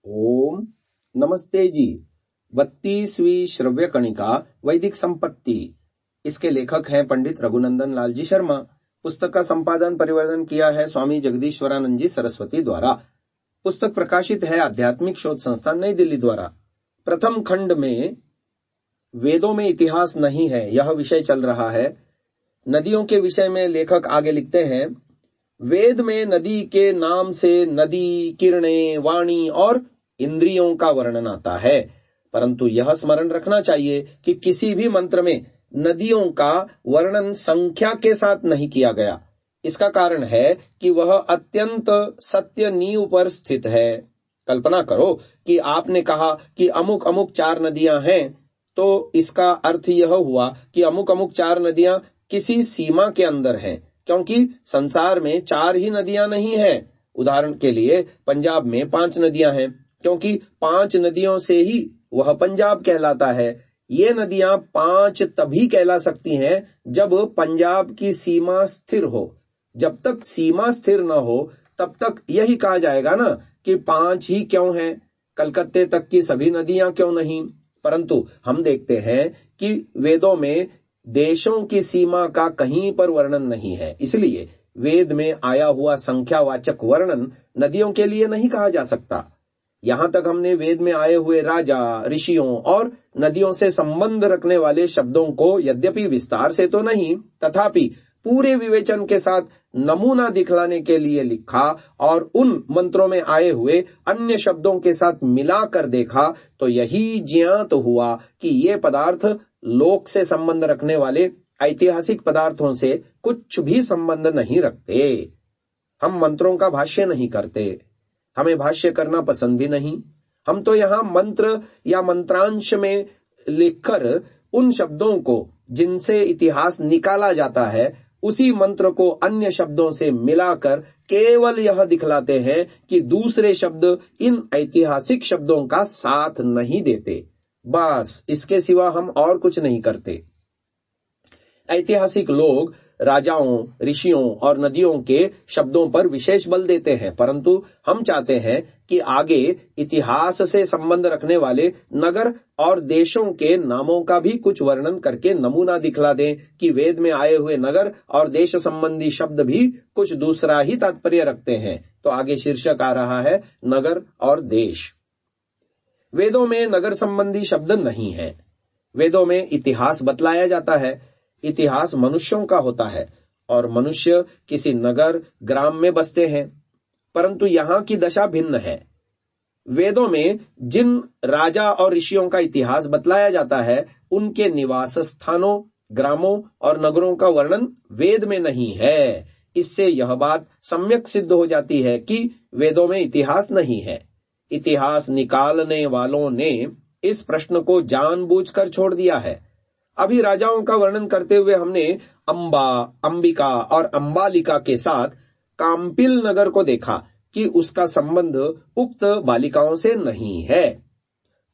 ओम नमस्ते जी। 32वीं श्रव्य कणिका वैदिक संपत्ति। इसके लेखक हैं पंडित रघुनंदन लाल जी शर्मा। पुस्तक का संपादन परिवर्तन किया है स्वामी जगदीश्वरानंद जी सरस्वती द्वारा। पुस्तक प्रकाशित है आध्यात्मिक शोध संस्थान नई दिल्ली द्वारा। प्रथम खंड में वेदों में इतिहास नहीं है यह विषय चल रहा है। नदियों के विषय में लेखक आगे लिखते हैं, वेद में नदी के नाम से नदी, किरणें, वाणी और इंद्रियों का वर्णन आता है, परंतु यह स्मरण रखना चाहिए कि किसी भी मंत्र में नदियों का वर्णन संख्या के साथ नहीं किया गया। इसका कारण है कि वह अत्यंत सत्य नींव पर स्थित है। कल्पना करो कि आपने कहा कि अमुक अमुक 4 नदियां हैं, तो इसका अर्थ यह हुआ कि अमुक अमुक 4 नदियां किसी सीमा के अंदर हैं, क्योंकि संसार में 4 ही नदियां नहीं है। उदाहरण के लिए पंजाब में 5 नदियां हैं, क्योंकि 5 नदियों से ही वह पंजाब कहलाता है। ये नदियां 5 तभी कहला सकती हैं जब पंजाब की सीमा स्थिर हो। जब तक सीमा स्थिर न हो तब तक यही कहा जाएगा ना कि 5 ही क्यों हैं, कलकत्ते तक की सभी नदियां क्यों नहीं। परंतु हम देखते हैं कि वेदों में देशों की सीमा का कहीं पर वर्णन नहीं है, इसलिए वेद में आया हुआ संख्यावाचक वर्णन नदियों के लिए नहीं कहा जा सकता। यहां तक हमने वेद में आए हुए राजा, ऋषियों और नदियों से संबंध रखने वाले शब्दों को यद्यपि विस्तार से तो नहीं, तथापि पूरे विवेचन के साथ नमूना दिखलाने के लिए लिखा और उन मंत्रों में आए हुए अन्य शब्दों के साथ मिलाकर देखा, तो यही ज्ञात हुआ कि ये पदार्थ लोक से संबंध रखने वाले ऐतिहासिक पदार्थों से कुछ भी संबंध नहीं रखते। हम मंत्रों का भाष्य नहीं करते, हमें भाष्य करना पसंद भी नहीं। हम तो यहाँ मंत्र या मंत्रांश में लिखकर उन शब्दों को जिनसे इतिहास निकाला जाता है उसी मंत्र को अन्य शब्दों से मिलाकर केवल यह दिखलाते हैं कि दूसरे शब्द इन ऐतिहासिक शब्दों का साथ नहीं देते। बस इसके सिवा हम और कुछ नहीं करते। ऐतिहासिक लोग राजाओं, ऋषियों और नदियों के शब्दों पर विशेष बल देते हैं, परंतु हम चाहते हैं कि आगे इतिहास से संबंध रखने वाले नगर और देशों के नामों का भी कुछ वर्णन करके नमूना दिखला दें कि वेद में आए हुए नगर और देश संबंधी शब्द भी कुछ दूसरा ही तात्पर्य रखते हैं। तो आगे शीर्षक आ रहा है नगर और देश। वेदों में नगर संबंधी शब्द नहीं है। वेदों में इतिहास बतलाया जाता है। इतिहास मनुष्यों का होता है और मनुष्य किसी नगर, ग्राम में बसते हैं, परंतु यहाँ की दशा भिन्न है। वेदों में जिन राजा और ऋषियों का इतिहास बतलाया जाता है उनके निवास स्थानों, ग्रामों और नगरों का वर्णन वेद में नहीं है। इससे यह बात सम्यक सिद्ध हो जाती है कि वेदों में इतिहास नहीं है। इतिहास निकालने वालों ने इस प्रश्न को जानबूझकर छोड़ दिया है। अभी राजाओं का वर्णन करते हुए हमने अंबा, अंबिका और अंबालिका के साथ काम्पिल नगर को देखा कि उसका संबंध उक्त बालिकाओं से नहीं है।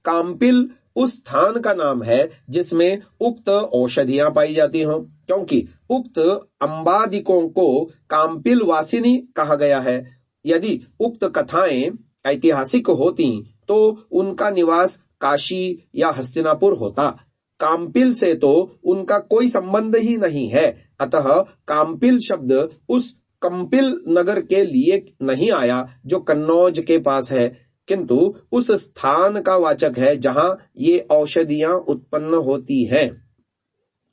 काम्पिल उस स्थान का नाम है जिसमें उक्त औषधियां पाई जाती हों, क्योंकि उक्त अंबादिकों को काम्पिल वासिनी कहा गया है। यदि उक्त कथाएं ऐतिहासिक होती तो उनका निवास काशी या हस्तिनापुर होता। काम्पिल से तो उनका कोई संबंध ही नहीं है, अतः काम्पिल शब्द उस कंपिल नगर के लिए नहीं आया जो कन्नौज के पास है, किंतु उस स्थान का वाचक है जहां ये औषधियां उत्पन्न होती हैं।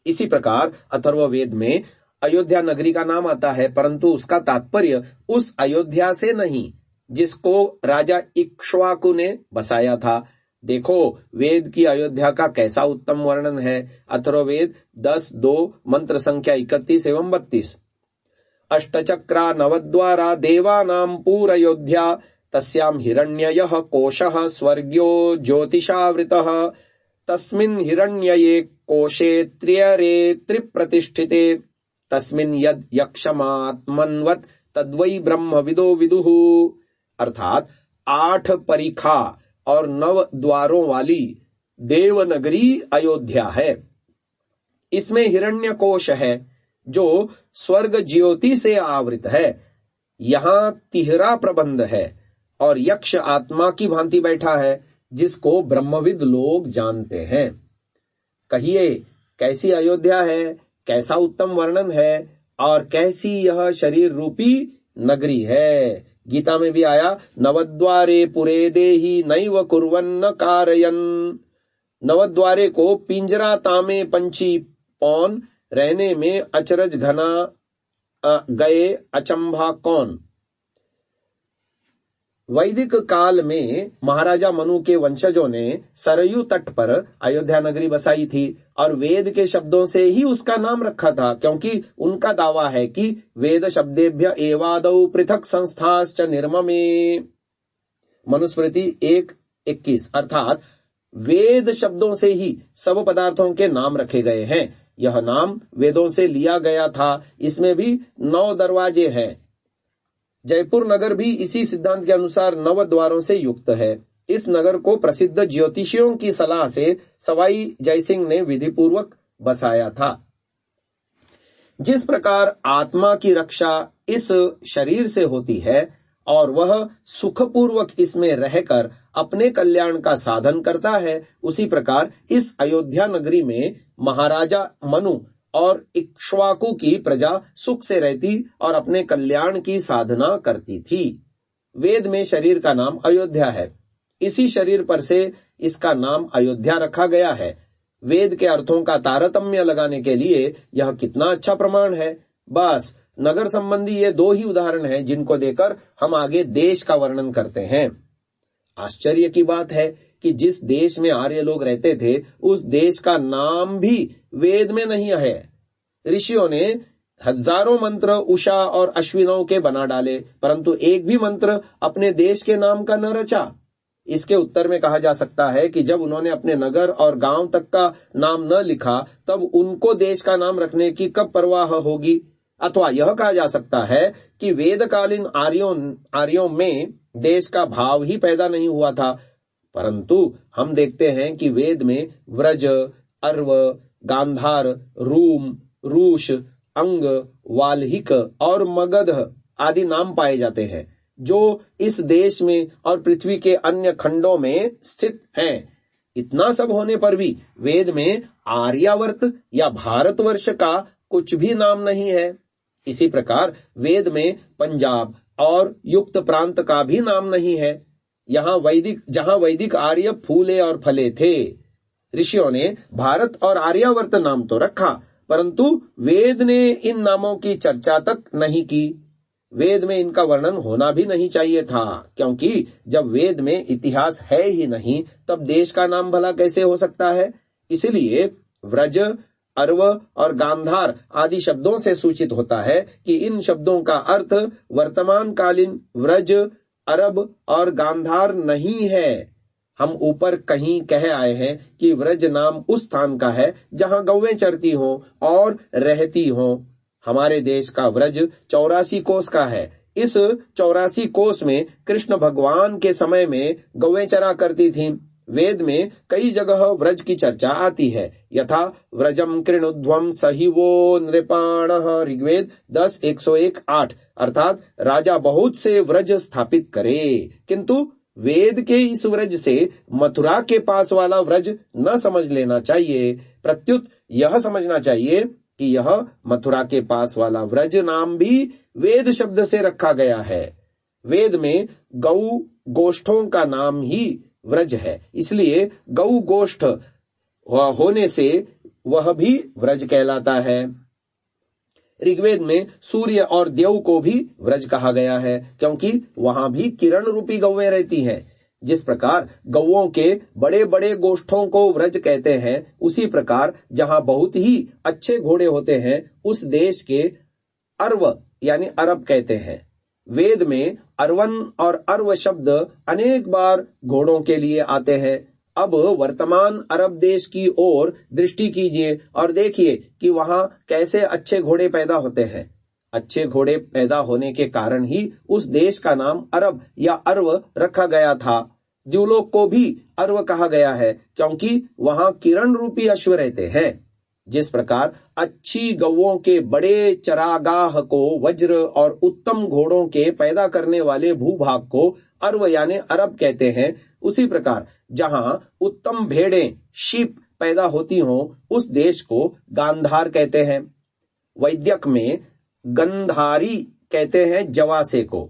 इसी प्रकार अथर्ववेद में अयोध्या नगरी का नाम आता है, परंतु उसका तात्पर्य उस अयोध्या से नहीं जिसको राजा इक्ष्वाकु ने बसाया था। देखो वेद की अयोध्या का कैसा उत्तम वर्णन है। अथर्ववेद 10:2 मंत्र संख्या 31 एवं 32। अष्टचक्रा नवद्वारा देवानां पूरयोध्या तस्यां हिरण्ययः कोशः स्वर्ग्यो ज्योतिषावृतः तस्मिन् हिरण्यये कोशे त्र्यरे त्रिप्रतिष्ठिते तस्मिन् यद् यक्षमात्मन्वत् तद्वै ब्रह्मविदो विदुः। अर्थात 8 परिखा और 9 द्वारों वाली देवनगरी अयोध्या है। इसमें हिरण्यकोश है जो स्वर्ग ज्योति से आवृत है। यहाँ तिहरा प्रबंध है और यक्ष आत्मा की भांति बैठा है, जिसको ब्रह्मविद लोग जानते हैं। कहिए कैसी अयोध्या है, कैसा उत्तम वर्णन है और कैसी यह शरीर रूपी नगरी है। गीता में भी आया, नवद्वारे पुरे देहि नैव कुर्वन्न कारयन। नवद्वारे को पिंजरा तामे पंछी पौन, रहने में अचरज घना गए अचंभा कौन। वैदिक काल में महाराजा मनु के वंशजों ने सरयू तट पर अयोध्या नगरी बसाई थी और वेद के शब्दों से ही उसका नाम रखा था, क्योंकि उनका दावा है कि वेद शब्देभ्य एवादौ पृथक संस्थाश्च निर्ममे। मनुस्मृति 1:21। अर्थात वेद शब्दों से ही सब पदार्थों के नाम रखे गए हैं। यह नाम वेदों से लिया गया था। इसमें भी 9 दरवाजे हैं। जयपुर नगर भी इसी सिद्धांत के अनुसार 9 द्वारों से युक्त है। इस नगर को प्रसिद्ध ज्योतिषियों की सलाह से सवाई जयसिंह ने विधिपूर्वक बसाया था। जिस प्रकार आत्मा की रक्षा इस शरीर से होती है और वह सुखपूर्वक इसमें रहकर अपने कल्याण का साधन करता है, उसी प्रकार इस अयोध्या नगरी में महाराजा मनु और इक्ष्वाकु की प्रजा सुख से रहती और अपने कल्याण की साधना करती थी। वेद में शरीर का नाम अयोध्या है। इसी शरीर पर से इसका नाम अयोध्या रखा गया है। वेद के अर्थों का तारतम्य लगाने के लिए यह कितना अच्छा प्रमाण है। बस नगर संबंधी ये 2 ही उदाहरण हैं, जिनको देकर हम आगे देश का वर्णन करते हैं। आश्चर्य की बात है कि जिस देश में आर्य लोग रहते थे, उस देश का नाम भी वेद में नहीं है। ऋषियों ने हजारों मंत्र उषा और अश्विनों के बना डाले, परंतु एक भी मंत्र अपने देश के नाम का न रचा। इसके उत्तर में कहा जा सकता है कि जब उन्होंने अपने नगर और गांव तक का नाम न लिखा, तब उनको देश का नाम रखने की कब परवाह होगी। अथवा यह कहा जा सकता है कि वेदकालीन आर्यों में देश का भाव ही पैदा नहीं हुआ था। परंतु हम देखते हैं कि वेद में व्रज, अर्व, गांधार, रूम, रूष, अंग, वाल्हिक और मगध आदि नाम पाए जाते हैं, जो इस देश में और पृथ्वी के अन्य खंडों में स्थित हैं। इतना सब होने पर भी वेद में आर्यावर्त या भारतवर्ष का कुछ भी नाम नहीं है। इसी प्रकार वेद में पंजाब और युक्त प्रांत का भी नाम नहीं है। जहां वैदिक आर्य फूले और फले थे। ऋषियों ने भारत और आर्यावर्त नाम तो रखा, परंतु वेद ने इन नामों की चर्चा तक नहीं की। वेद में इनका वर्णन होना भी नहीं चाहिए था, क्योंकि जब वेद में इतिहास है ही नहीं, तब देश का नाम भला कैसे हो सकता है। इसलिए व्रज, अर्व और गांधार आदि शब्दों से सूचित होता है कि इन शब्दों का अर्थ वर्तमान कालीन व्रज, अरब और गांधार नहीं है। हम ऊपर कहीं कह आए हैं कि व्रज नाम उस स्थान का है जहां गौवें चरती हों और रहती हों। हमारे देश का व्रज 84 कोस का है। इस 84 कोस में कृष्ण भगवान के समय में गौवें चरा करती थीं। वेद में कई जगह व्रज की चर्चा आती है, यथा व्रजम कृणुध्वम सहिवो नृपाणः, ऋग्वेद 10:101-8। अर्थात राजा बहुत से व्रज स्थापित करे। किंतु वेद के इस व्रज से मथुरा के पास वाला व्रज न समझ लेना चाहिए, प्रत्युत यह समझना चाहिए कि यह मथुरा के पास वाला व्रज नाम भी वेद शब्द से रखा गया है। वेद में गौ गोष्ठों का नाम ही व्रज है, इसलिए गौ गोष्ठ होने से वह भी व्रज कहलाता है। ऋग्वेद में सूर्य और देव को भी व्रज कहा गया है, क्योंकि वहां भी किरण रूपी गौवें रहती हैं। जिस प्रकार गौओं के बड़े बड़े गोष्ठों को व्रज कहते हैं, उसी प्रकार जहां बहुत ही अच्छे घोड़े होते हैं, उस देश के अर्व यानी अरब कहते हैं। वेद में अर्वन और अर्व शब्द अनेक बार घोड़ों के लिए आते हैं। अब वर्तमान अरब देश की ओर दृष्टि कीजिए और देखिए कि वहां कैसे अच्छे घोड़े पैदा होते हैं। अच्छे घोड़े पैदा होने के कारण ही उस देश का नाम अरब या अर्व रखा गया था। द्युलोक को भी अर्व कहा गया है, क्योंकि वहां किरण रूपी अश्व रहते हैं। जिस प्रकार अच्छी गौओं के बड़े चरागाह को वज्र और उत्तम घोड़ों के पैदा करने वाले भूभाग को अर्व यानी अरब कहते हैं, उसी प्रकार जहां उत्तम भेड़ें शीप पैदा होती हों उस देश को गांधार कहते हैं। वैद्यक में गंधारी कहते हैं जवासे को।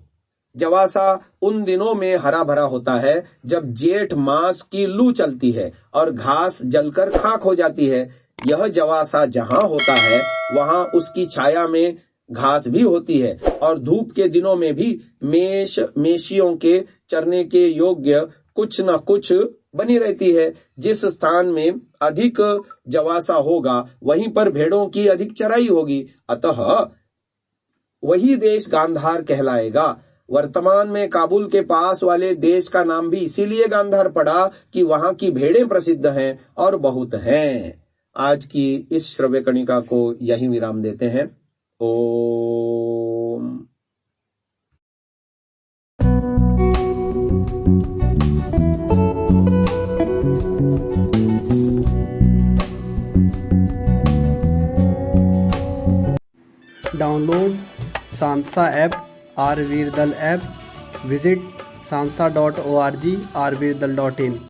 जवासा उन दिनों में हरा भरा होता है जब जेठ मास की लू चलती है और घास जलकर खाक हो जाती है। यह जवासा जहां होता है वहां उसकी छाया में घास भी होती है और धूप के दिनों में भी मेषियों के चरने के योग्य कुछ न कुछ बनी रहती है। जिस स्थान में अधिक जवासा होगा वहीं पर भेड़ों की अधिक चराई होगी, अतः वही देश गांधार कहलाएगा। वर्तमान में काबुल के पास वाले देश का नाम भी इसीलिए गांधार पड़ा कि वहां की भेड़ें प्रसिद्ध हैं और बहुत हैं। आज की इस श्रव्य कणिका को यहीं विराम देते हैं। ओम। डाउनलोड सांसा ऐप, आरवीरदल ऐप, विजिट sansa.org, rvirdal.in।